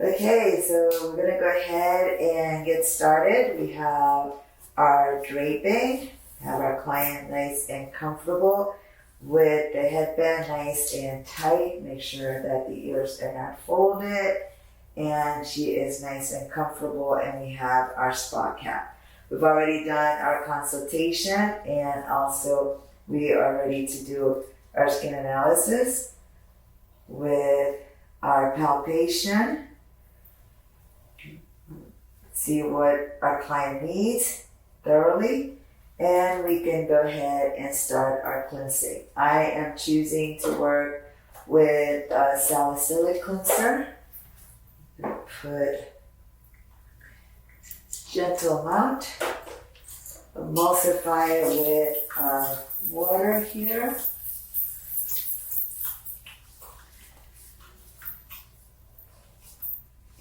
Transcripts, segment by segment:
Okay, so we're gonna go ahead and get started. We have our draping, have our client nice and comfortable with the headband nice and tight. Make sure that the ears are not folded and she is nice and comfortable, and we have our spa cap. We've already done our consultation and also we are ready to do our skin analysis with our palpation. See what our client needs thoroughly, and we can go ahead and start our cleansing. I am choosing to work with a salicylic cleanser. Put gentle amount, emulsify it with water here.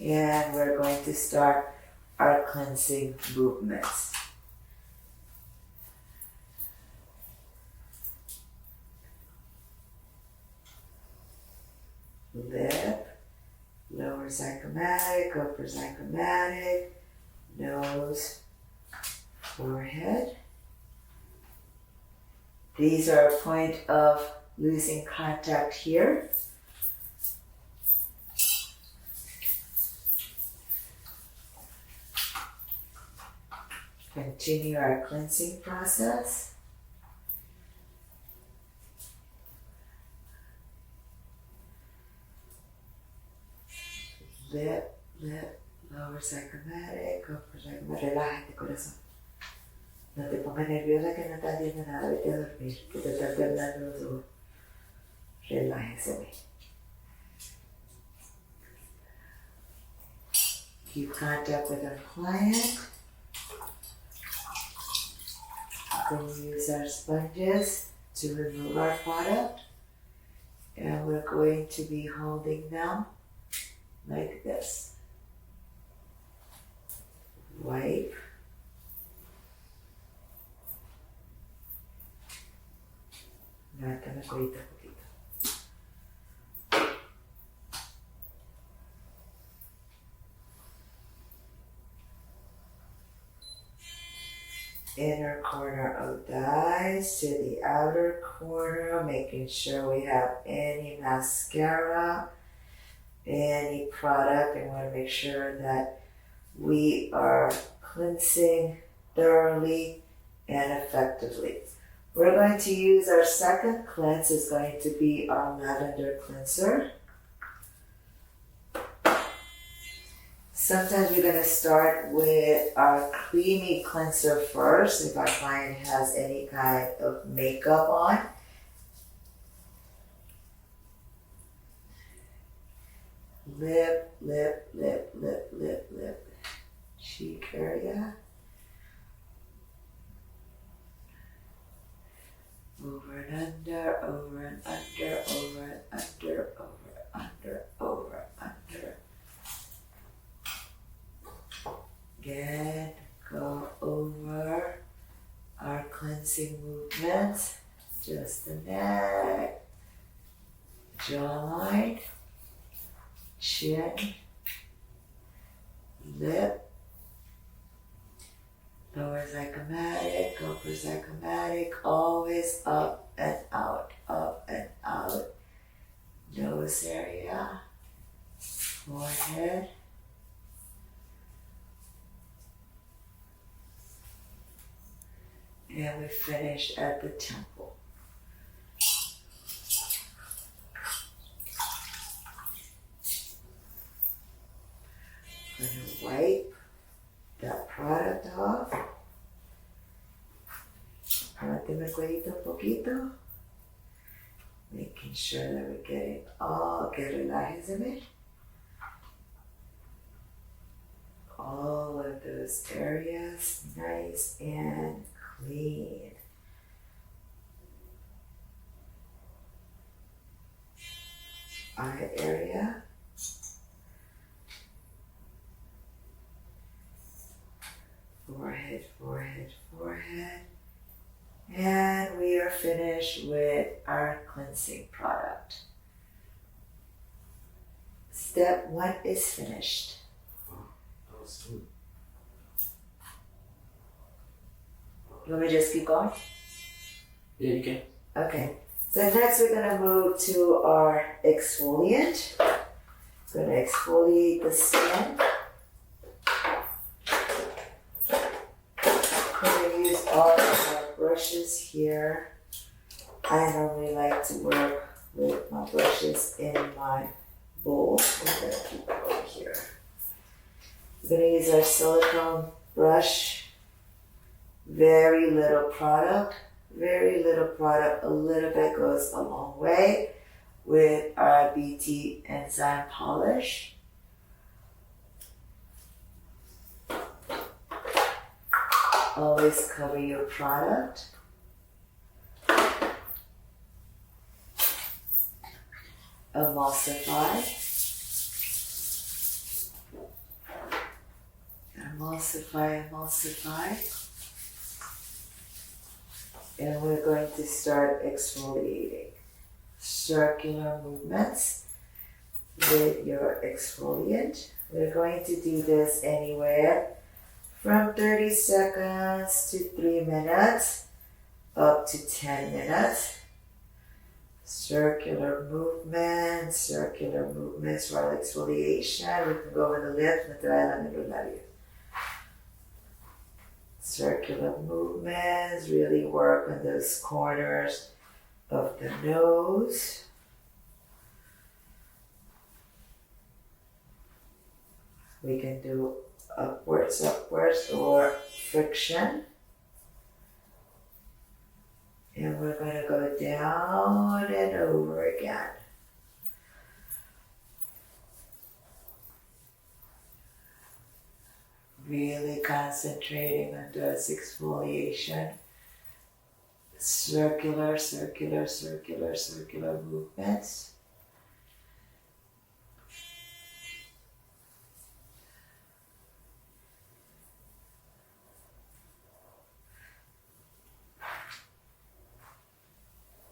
And we're going to start our cleansing movements. Lip, lower zygomatic, upper zygomatic, nose, forehead. These are a point of losing contact here. Continue our cleansing process. Lip, lower zygomatic, upper zygomatic. Relájate, corazón. No te pongas nerviosa que no estás viendo nada. Vete a dormir, que te están temblando los ojos. Relájese. Keep contact with our client. We're going to use our sponges to remove our product, and we're going to be holding them like this. Wipe. Mátame ahorita poquito. Inner corner of the eyes to the outer corner, making sure we have any mascara, any product, and want to make sure that we are cleansing thoroughly and effectively. We're going to use our second cleanse. Is going to be our lavender cleanser. Sometimes we're going to start with our creamy cleanser first if our client has any kind of makeup on. Lip, cheek area. Over and under, over and under, over and under, over, under, over, under. Again, go over our cleansing movements. Just the neck, jawline, chin, lip, lower zygomatic, upper zygomatic, always up and out, nose area, forehead, and we finish at the temple. I'm going to wipe that product off. Máteme el cuellito un poquito. Making sure that we're getting all, que relájese. All of those areas nice and clean. Eye area. Forehead, forehead, forehead. And we are finished with our cleansing product. Step 1 is finished. Wow, that was smooth. You want me to just keep going? Yeah, you can. Okay. So next we're going to move to our exfoliant. Going to exfoliate the skin. Going to use all of our brushes here. I normally like to work with my brushes in my bowl. We're going to keep it over here. We're going to use our silicone brush. Very little product. Very little product. A little bit goes a long way with our BT enzyme polish. Always cover your product. Emulsify. Emulsify, emulsify. And we're going to start exfoliating. Circular movements with your exfoliant. We're going to do this anywhere from 30 seconds to 3 minutes up to 10 minutes. Circular movements while exfoliation. We can go over the lips, natural and labio. Circular movements, really work on those corners of the nose. We can do upwards, or friction. And we're going to go down and over again. Really concentrating on those exfoliation. Circular movements.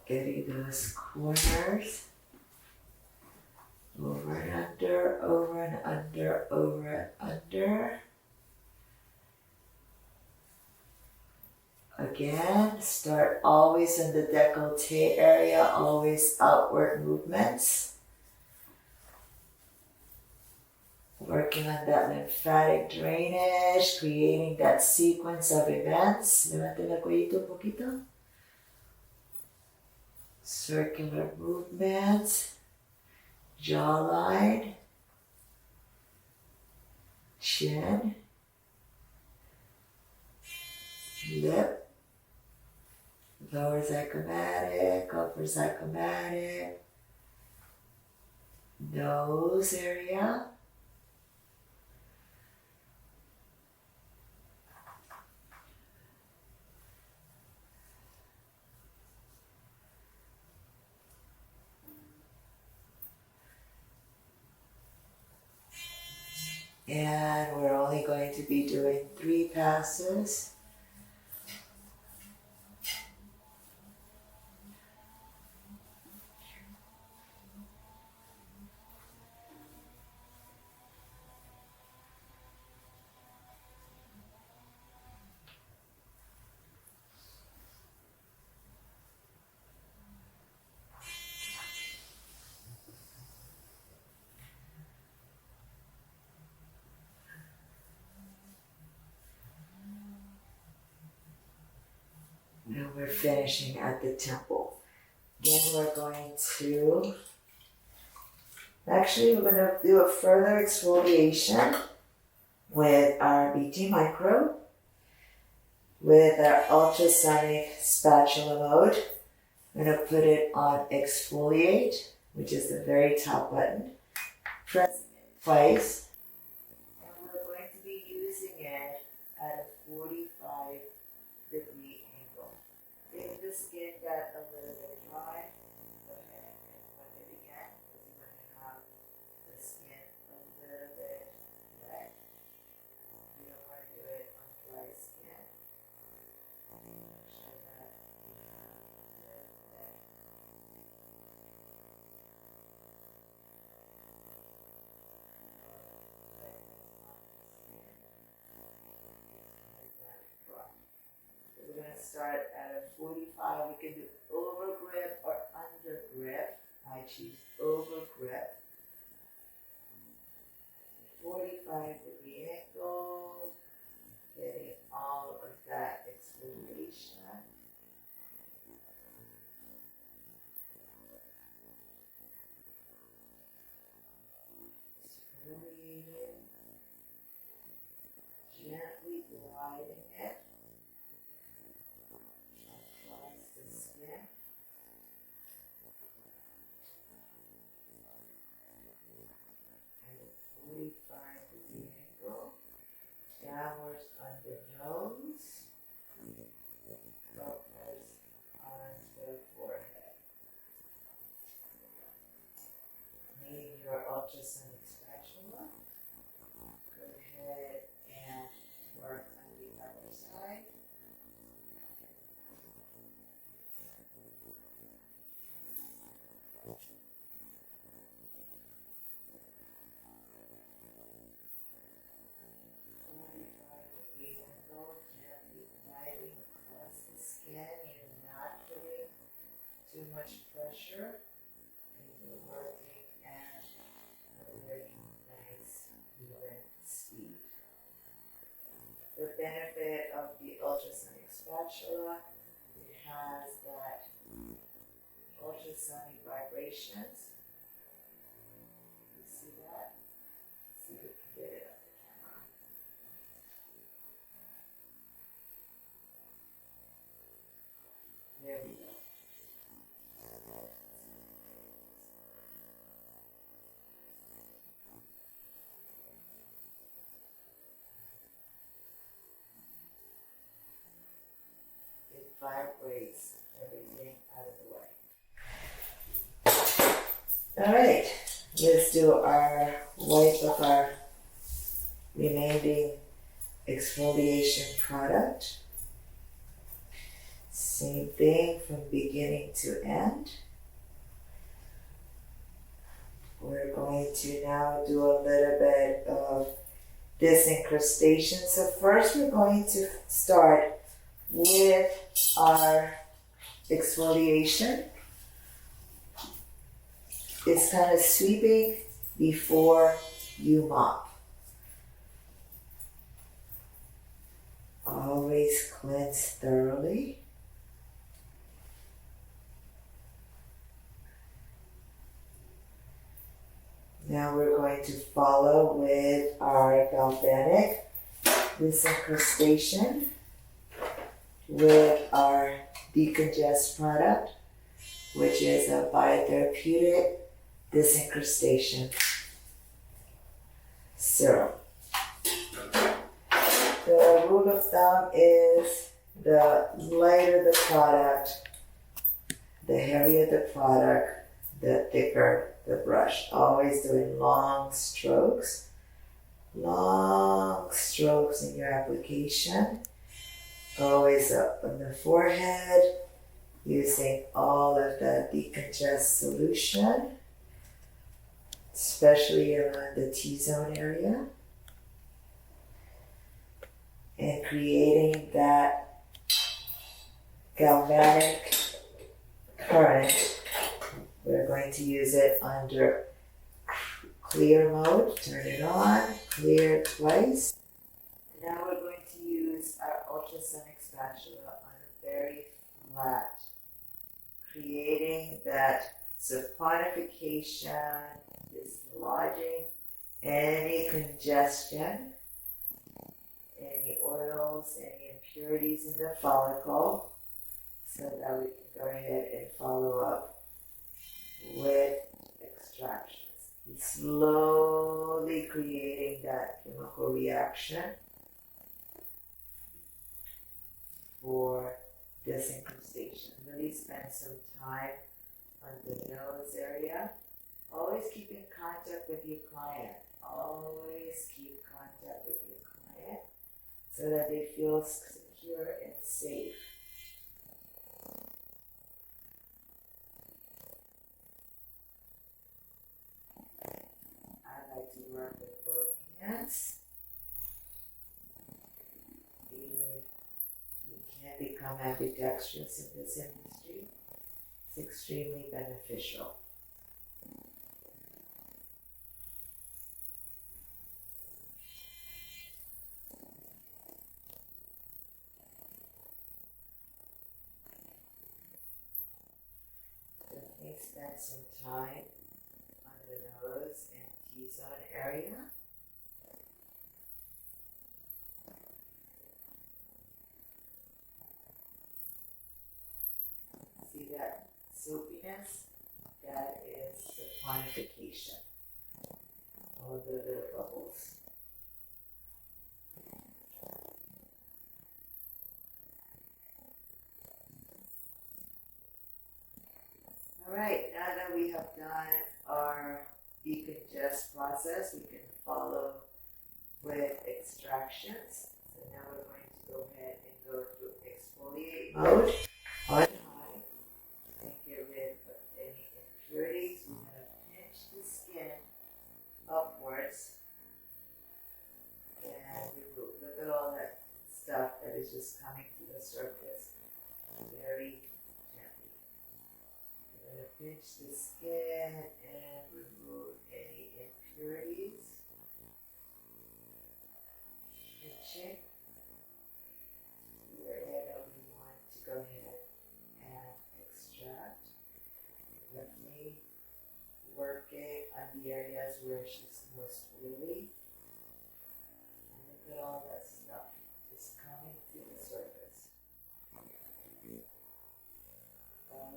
Getting those corners. Over and under, over and under, over and under. Again, start always in the décolleté area, always outward movements. Working on that lymphatic drainage, creating that sequence of events. Levante el cuellito un poquito. Circular movements, jawline, chin, lip. Lower zygomatic, upper zygomatic, nose area. And we're only going to be doing 3 passes. And we're finishing at the temple. Then we're going to, we're going to do a further exfoliation with our BT Micro, with our ultrasonic spatula mode. I'm going to put it on exfoliate, which is the very top button. Press it twice. And we're going to be using it at a 45-degree angle. If the skin got a little bit dry, go ahead and rub it again, because you want to have the skin a little bit wet. You don't want to do it on dry skin. Make sure that you have a little bit. can start at a 45. We can do over grip or under grip. I choose over grip. 45-degree angle, getting all of that exfoliation. Exfoliate it, gently gliding it across the skin. At a 45-degree angle, downwards on the nose, upwards on the forehead. Needing your ultrasonic spatula, go ahead and work on the other side. Gently gliding across the skin. You're not putting too much pressure. And you're working at a very nice, even speed. The benefit of the ultrasonic spatula, it has that ultrasonic vibrations. You see that? See if we can get it on the camera. There we go. It vibrates everything out of the way. Alright, let's do our wipe of our remaining exfoliation product. Same thing from beginning to end. We're going to now do a little bit of disincrustation. So first we're going to start with our exfoliation. It's kind of sweeping before you mop. Always cleanse thoroughly. Now we're going to follow with our galvanic disincrustation with our decongest product, which is a biotherapeutic disincrustation serum. The rule of thumb is the lighter the product, the heavier the product, the thicker the brush. Always doing long strokes in your application. Always up on the forehead, using all of the decongest solution, especially around the T-zone area, and creating that galvanic current. We're going to use it under clear mode. Turn it on, clear twice. Now we're going to use our ultrasonic spatula on a very flat, creating that saponification, dislodging any congestion, any oils, any impurities in the follicle, so that we can go ahead and follow up with extractions. Slowly creating that chemical reaction for disincrustation. Really spend some time on the nose area. Always keep in contact with your client. Always keep contact with your client so that they feel secure and safe. I like to work with both hands. If you and become ambidextrous in this industry. It's extremely beneficial. Definitely spend some time on the nose and T-zone area. See that soapiness? That is the tonification. All the little bubbles. Alright, now that we have done our decongest process, we can follow with extractions. So now we're going to go ahead and go to exfoliate mode on high and get rid of any impurities. We're going to pinch the skin upwards and remove. Look at all that stuff that is just coming to the surface very gently. We're going to pinch the skin and remove any impurities. Pinching the area that we want to go ahead and extract. Definitely working on the areas where she's most oily. And look at all that stuff just coming to the surface. All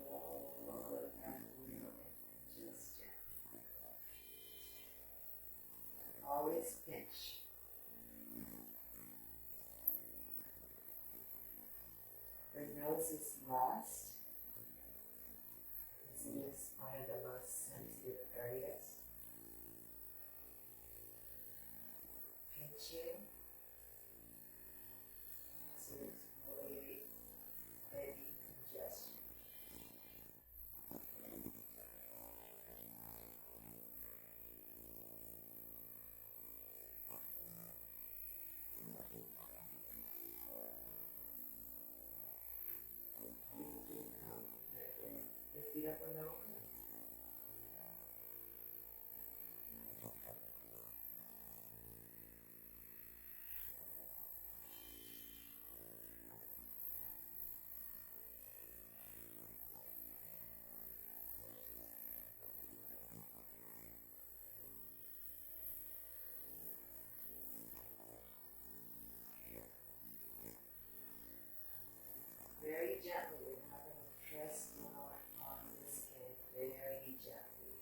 of that real congestion. Always pinch. The nose is last, as it is one of the most sensitive areas. Pinching to exfoliate any congestion. Lift it up a little. Very gently, we're not going to press down on the skin, very gently.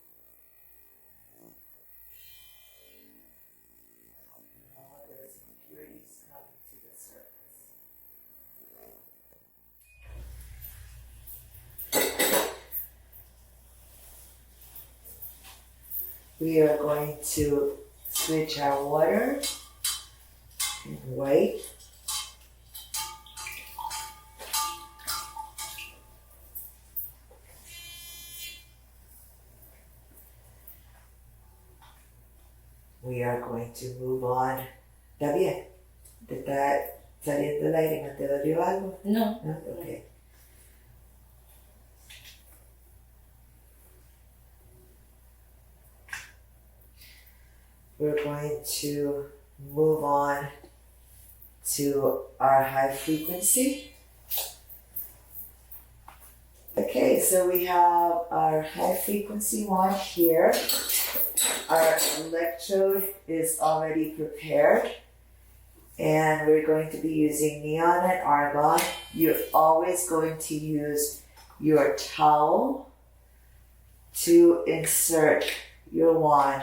All those impurities coming to the surface. We are going to switch our water and wait. We are going to move on. ¿Está bien? ¿Te está saliendo el aire? ¿No te dolió algo? No. ¿No? Okay. We're going to move on to our high frequency. Okay, so we have our high frequency one here. Our electrode is already prepared, and we're going to be using neon and argon. You're always going to use your towel to insert your wand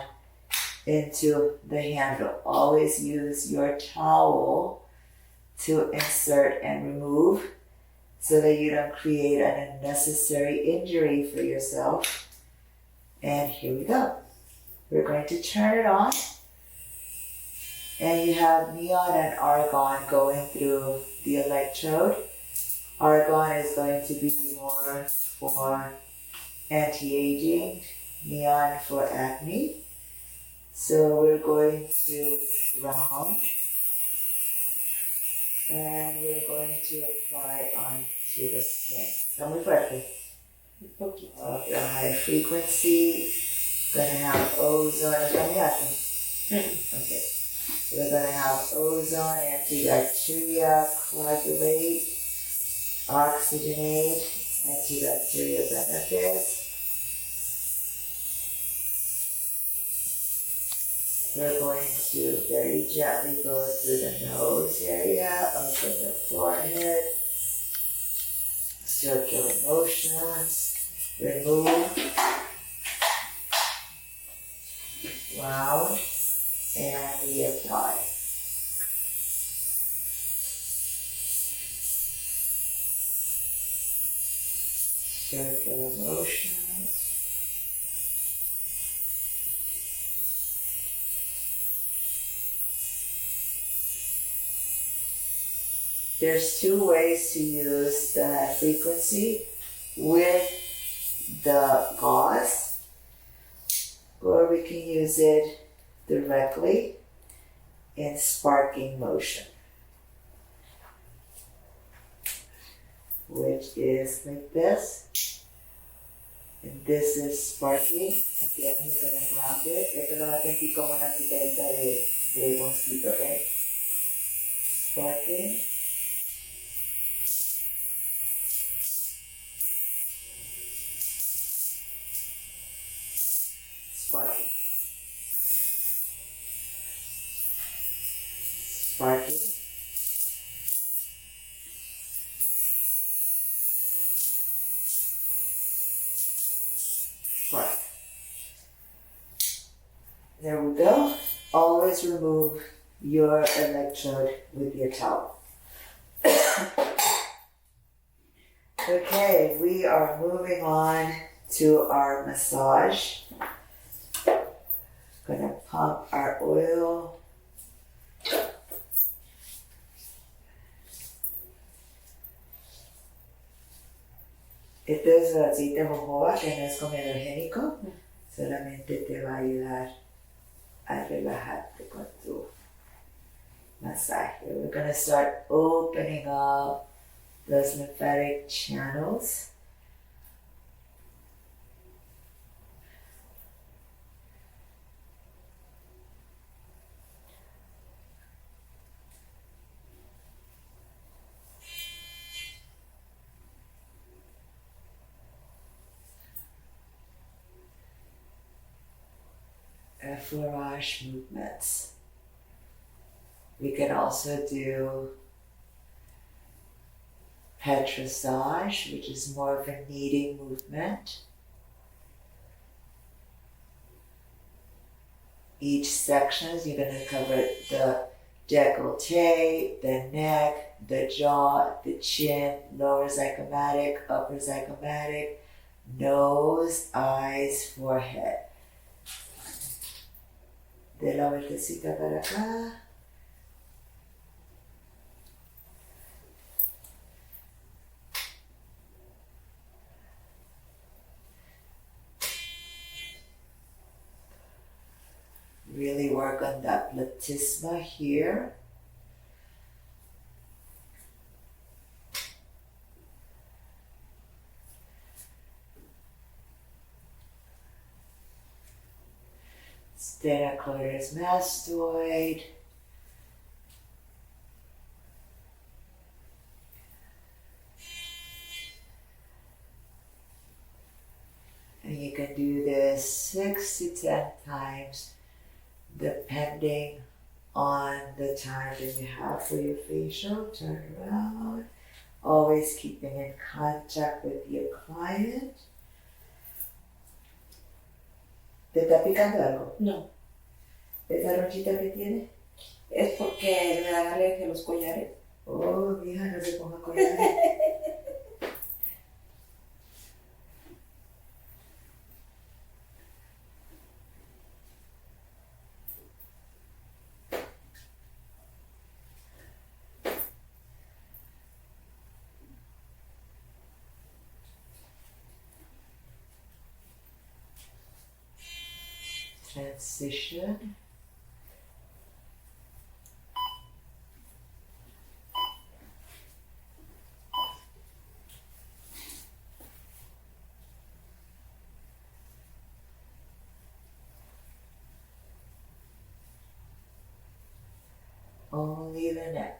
into the handle. Always use your towel to insert and remove so that you don't create an unnecessary injury for yourself. And here we go. We're going to turn it on, and you have neon and argon going through the electrode. Argon is going to be more for anti-aging, neon for acne. So we're going to ground And we're going to apply onto the skin. Está muy fuerte. Un poquito. Of the high frequency. Gonna have ozone. ¿Está muy alto? Okay. We're gonna have ozone, antibacteria, coagulate, oxygenate, antibacterial benefits. We're going to very gently go through the nose area, up in the forehead, circular motions, remove, round, and reapply. Circular motions. There's two ways to use the frequency with the gauze, or we can use it directly in sparking motion, which is like this. And this is sparking. Again, you're going to ground it. Esto lo va a sentir como una picadita de mosquito, okay? Sparking. Sparking. Sparking. Spark. There we go. Always remove your electrode with your towel. Okay, we are moving on to our massage. Gonna pump our oil. Este es el aceite de jojoba que no es comedogénico, solamente te va a ayudar a relajarte con tu masaje. We're gonna start opening up those lymphatic channels. Effleurage movements. We can also do petrissage, which is more of a kneading movement. Each section, you're going to cover the décolleté, the neck, the jaw, the chin, lower zygomatic, upper zygomatic, nose, eyes, forehead. De la vueltecita para acá. Really work on that platysma here. Sternocleidos mastoid. And you can do this 6 to 10 times depending on the time that you have for your facial. Turn around. Always keeping in contact with your client. ¿Te está picando algo? No, ¿Esa ronchita que tiene? es porque me da alergia a los collares. Oh, mija, no se ponga collares. Transition. only the neck.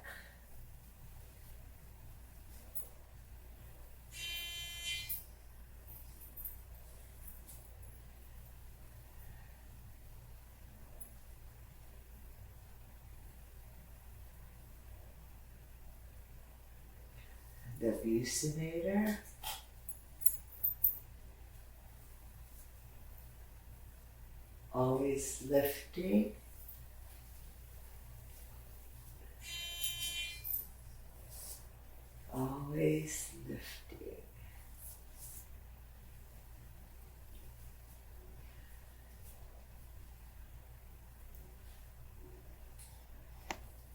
The buccinator. Always lifting. Always lifting.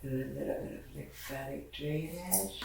Do a little bit of lymphatic drainage.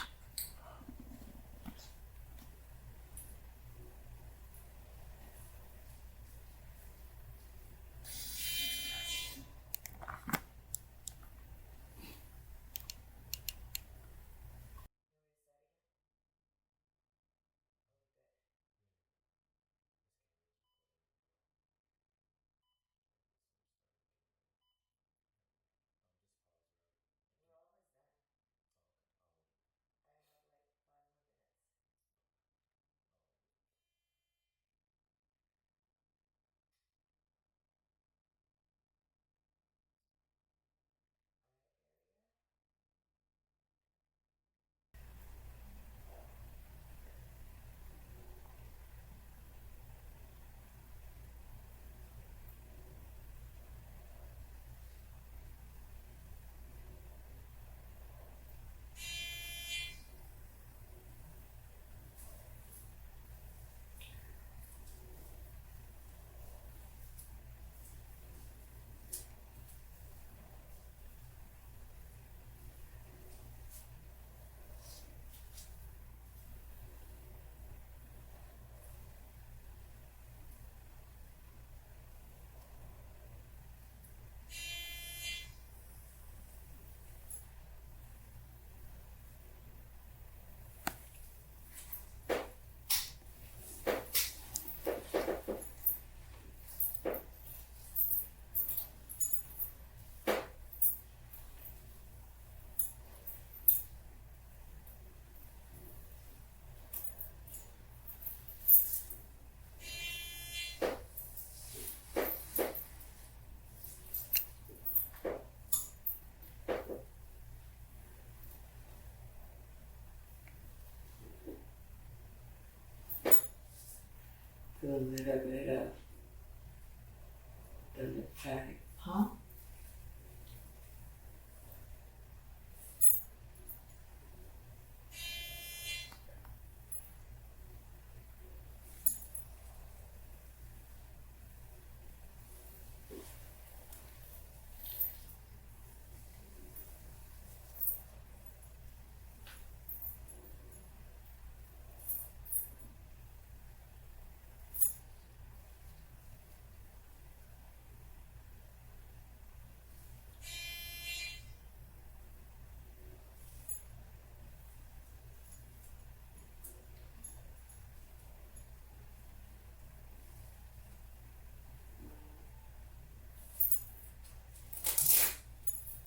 Do a little bit of the lymphatic pump.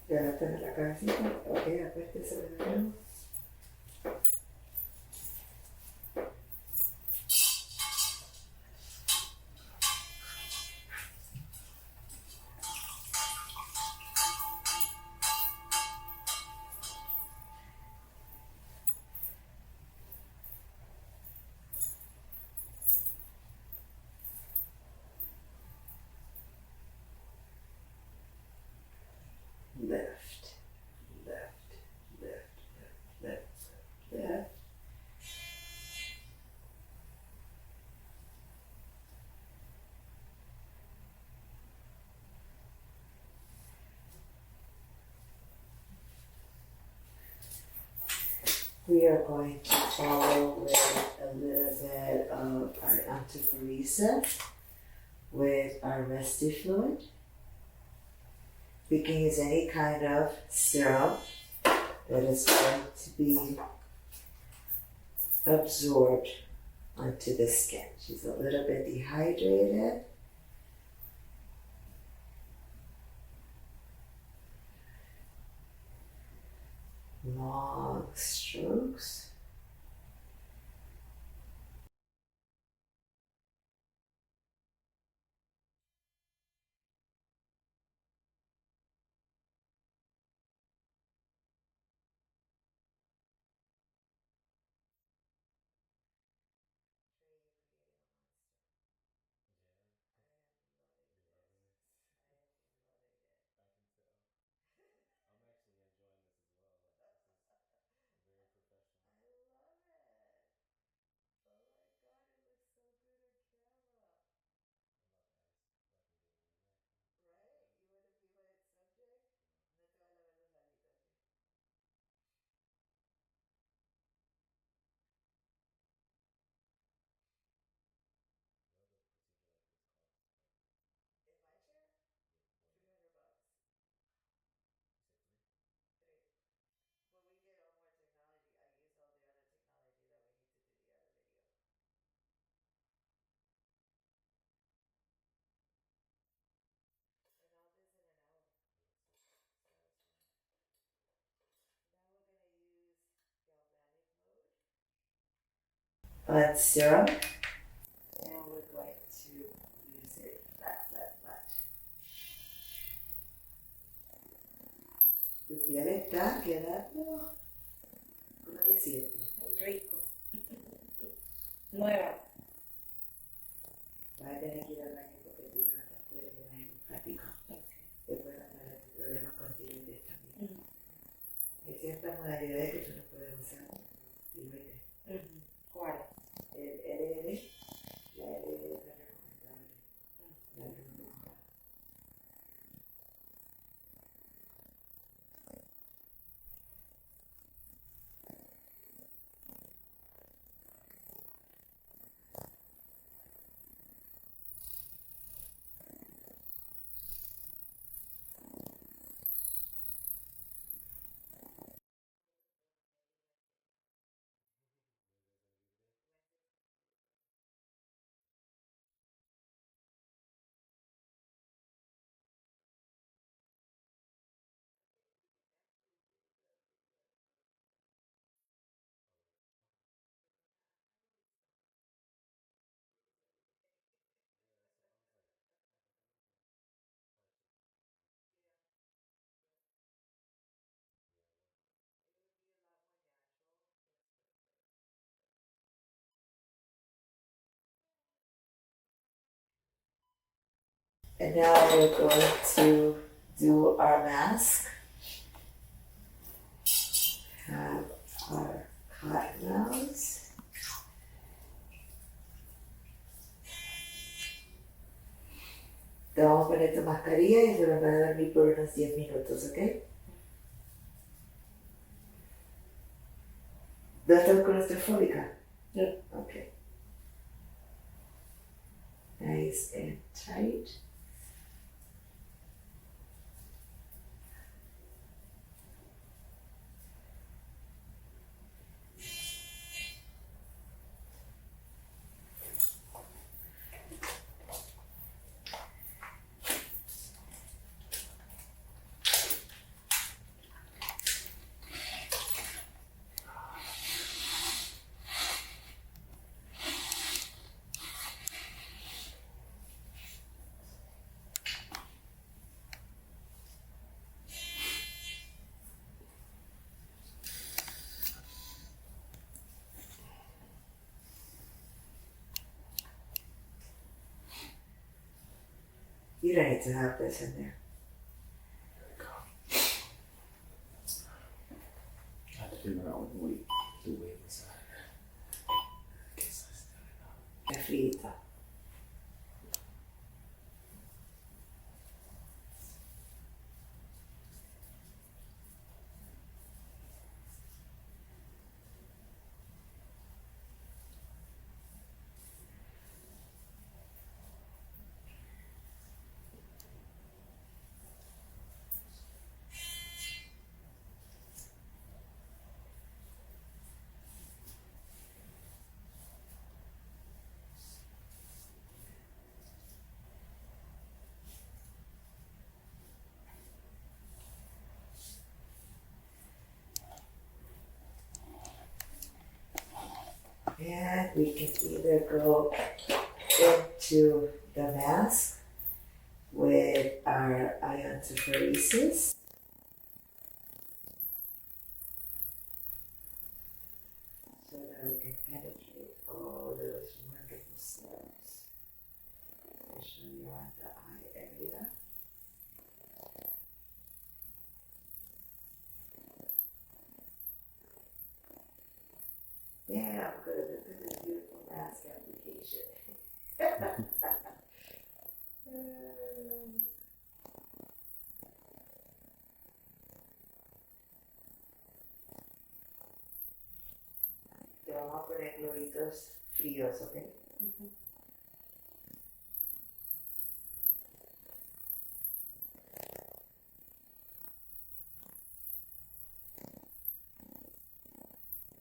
Ya la tengo en la cabecita. Ok, acuéstese de nuevo. Left, left, left, left, left, left. We are going to follow with a little bit of our antiparesa with our resty fluid. We can use any kind of serum that is going to be absorbed onto the skin. She's a little bit dehydrated. long strokes. Trey, you're creating a monster. Yeah. I am loving You're this. loving this? I am loving it. I can tell. I'm actually enjoying this as well. Like, this is very professional. I love it. Oh my god, it looks so good on camera. I'm about to ask if I can get on your neck. Right? You want to be my subject? Yeah. No te voy a lavar los labitos, okay? You know, the procedure like this costs like. In my chair? Yeah. Well, yeah. $300. You said three? Three. But we get all more technology. I use all the other technology that we need to do the other video. And all this in an hour. It looks so satisfying. Now we're going to use galvanic mode on serum. And we're going to use it flat, flat, flat. Tu piel está quedando. ¿Cómo te sientes? Rico. Nueva. Vas a tener que ir al baño porque tu hijo no te drenaje linfático. Después va a traer tu problema con tiroides también. Hay ciertas modalidades que tú no puedes usar tiroides. ¿Cuál? El LL, la LL es la recomendable. La recomendable. Where's that gonna be today? Oh, really? Okay. Yeah, that's what I was like. I was like, I know it's gonna probably take. Yeah. Yeah, it will. It would be a lot more natural. And now we're going to do our mask. Have our cotton rounds. Te vamos a poner tu mascarilla y te van a dormir por unos 10 minutos, ¿ok? ¿No estás claustrofóbica? No. Okay. Nice and tight. You don't need to have this in there. I have to figure out what the weight inside. I guess I still don't know. Es frita. And we can either go into the mask with our iontophoresis. So that we can penetrate all those wonderful cells, especially around the eye area. Damn good. Look at this beautiful mask application. Te vamos a poner globitos fríos, ¿ok?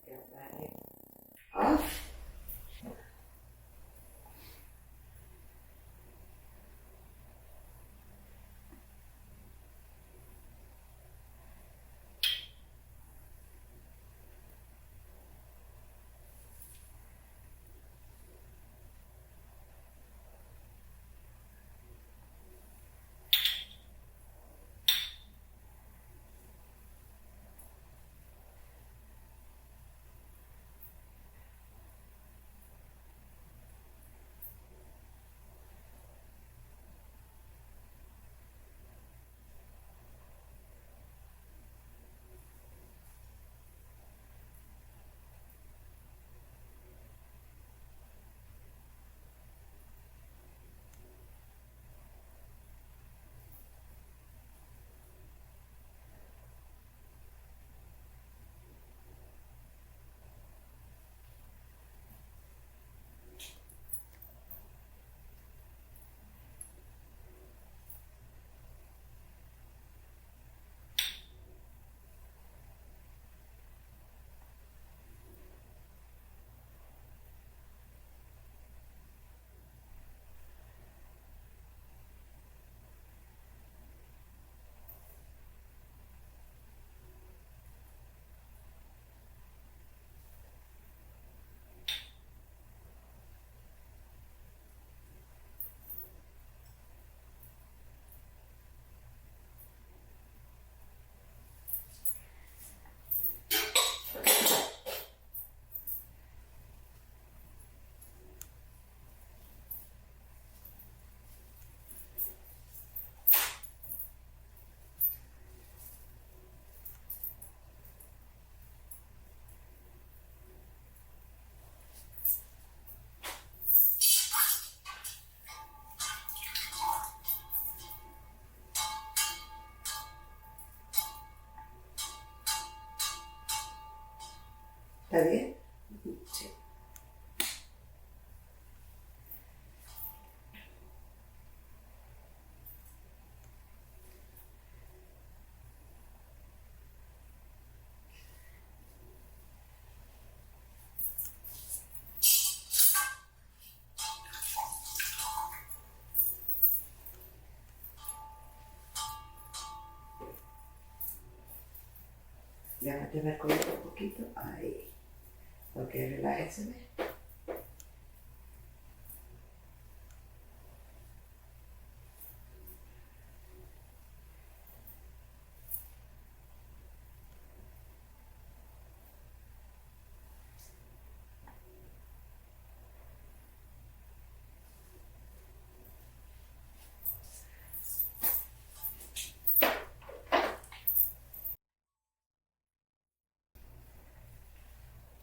Galvanic off. ¿Está bien? Sí. Levánteme el cuello un poquito. Ahí. Ok, relájese.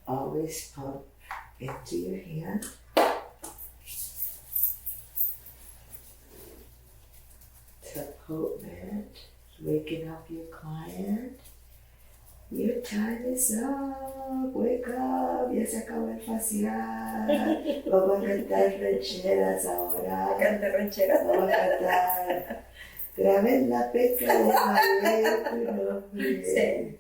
Always pump into your hand. Supplement, waking up your client. Your time is up. Wake up. Ya se acabó el facial. Vamos a cantar rancheras ahora. Canta rancheras. Vamos a cantar. Graben la peca de María tu nombre. Sí.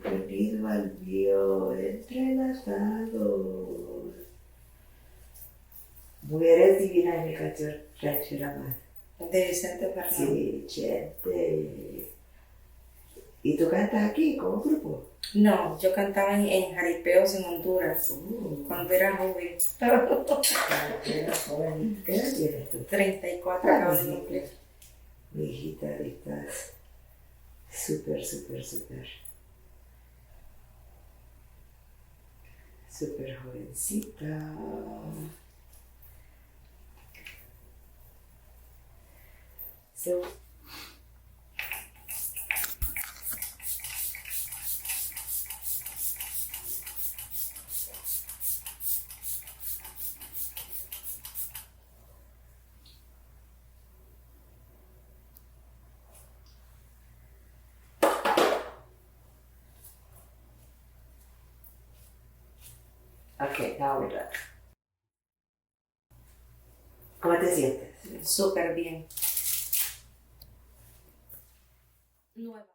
Unido al mío, entrelazados. Mujeres divinas, mi canción ranchera más. De Vicente Fernández. Sí, gente. Y ¿Y tú cantas aquí como grupo? No, yo cantaba en jaripeos en Honduras cuando era joven. Era joven. ¿Qué edad tienes tú? 34 acabo de cumplir. Mi hijita, estás súper, súper, súper. Súper jovencita. So, okay, now we're done. ¿Cómo te sientes? Súper bien. Nueva.